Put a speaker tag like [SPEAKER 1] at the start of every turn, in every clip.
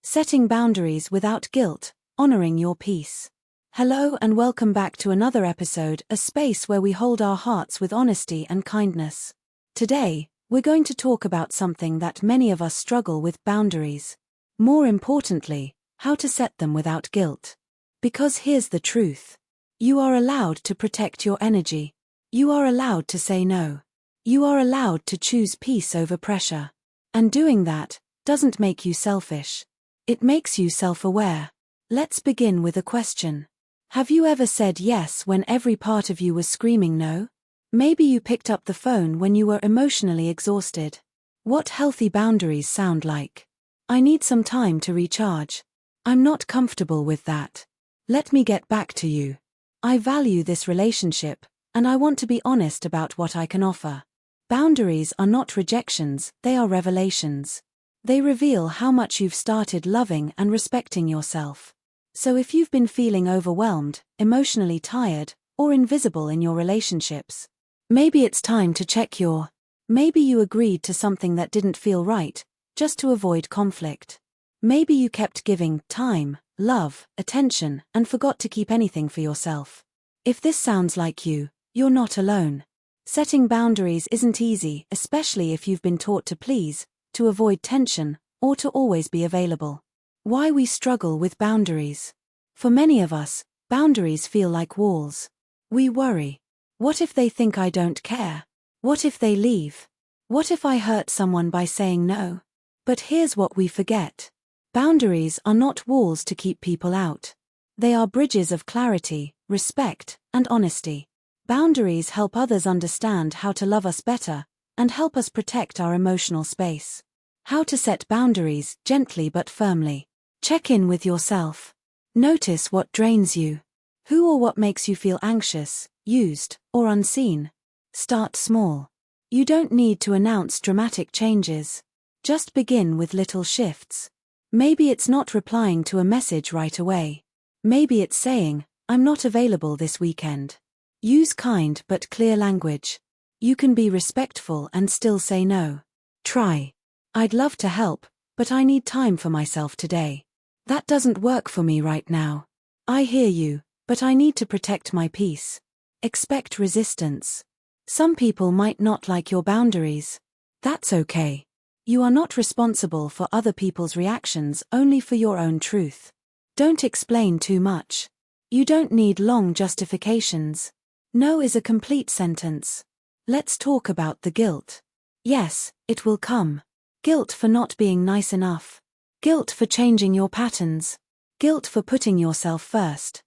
[SPEAKER 1] Setting boundaries without guilt, honoring your peace. Hello and welcome back to another episode, a space where we hold our hearts with honesty and kindness. Today, we're going to talk about something that many of us struggle with: boundaries. More importantly, how to set them without guilt. Because here's the truth. You are allowed to protect your energy. You are allowed to say no. You are allowed to choose peace over pressure. And doing that doesn't make you selfish. It makes you self-aware. Let's begin with a question. Have you ever said yes when every part of you was screaming no? Maybe you picked up the phone when you were emotionally exhausted. What healthy boundaries sound like? I need some time to recharge. I'm not comfortable with that. Let me get back to you. I value this relationship, and I want to be honest about what I can offer. Boundaries are not rejections, they are revelations. They reveal how much you've started loving and respecting yourself. So if you've been feeling overwhelmed, emotionally tired, or invisible in your relationships, maybe it's time to check your. Maybe you agreed to something that didn't feel right, just to avoid conflict. Maybe you kept giving time, love, attention, and forgot to keep anything for yourself. If this sounds like you, you're not alone. Setting boundaries isn't easy, especially if you've been taught to please, to avoid tension, or to always be available. Why we struggle with boundaries? For many of us, boundaries feel like walls. We worry. What if they think I don't care? What if they leave? What if I hurt someone by saying no? But here's what we forget. Boundaries are not walls to keep people out. They are bridges of clarity, respect, and honesty. Boundaries help others understand how to love us better, and help us protect our emotional space. How to set boundaries, gently but firmly. Check in with yourself. Notice what drains you. Who or what makes you feel anxious, used, or unseen. Start small. You don't need to announce dramatic changes. Just begin with little shifts. Maybe it's not replying to a message right away. Maybe it's saying, "I'm not available this weekend." Use kind but clear language. You can be respectful and still say no. Try. "I'd love to help, but I need time for myself today. That doesn't work for me right now. I hear you, but I need to protect my peace." Expect resistance. Some people might not like your boundaries. That's okay. You are not responsible for other people's reactions, only for your own truth. Don't explain too much. You don't need long justifications. No is a complete sentence. Let's talk about the guilt. Yes, it will come. Guilt for not being nice enough. Guilt for changing your patterns. Guilt for putting yourself first.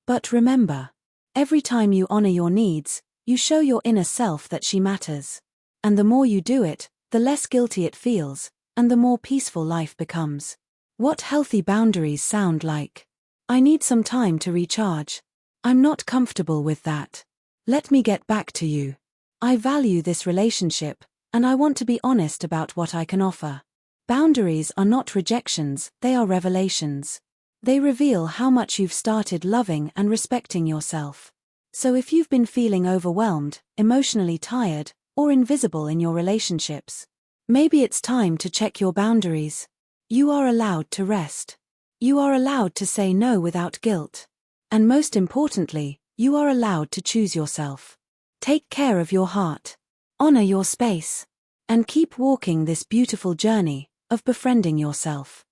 [SPEAKER 1] But remember, every time you honor your needs, you show your inner self that she matters. And the more you do it, the less guilty it feels, and the more peaceful life becomes. What healthy boundaries sound like? I need some time to recharge. I'm not comfortable with that. Let me get back to you. I value this relationship, and I want to be honest about what I can offer. Boundaries are not rejections, they are revelations. They reveal how much you've started loving and respecting yourself. So if you've been feeling overwhelmed, emotionally tired, or invisible in your relationships, maybe it's time to check your boundaries. You are allowed to rest. You are allowed to say no without guilt. And most importantly, you are allowed to choose yourself. Take care of your heart. Honor your space. And keep walking this beautiful journey of befriending yourself.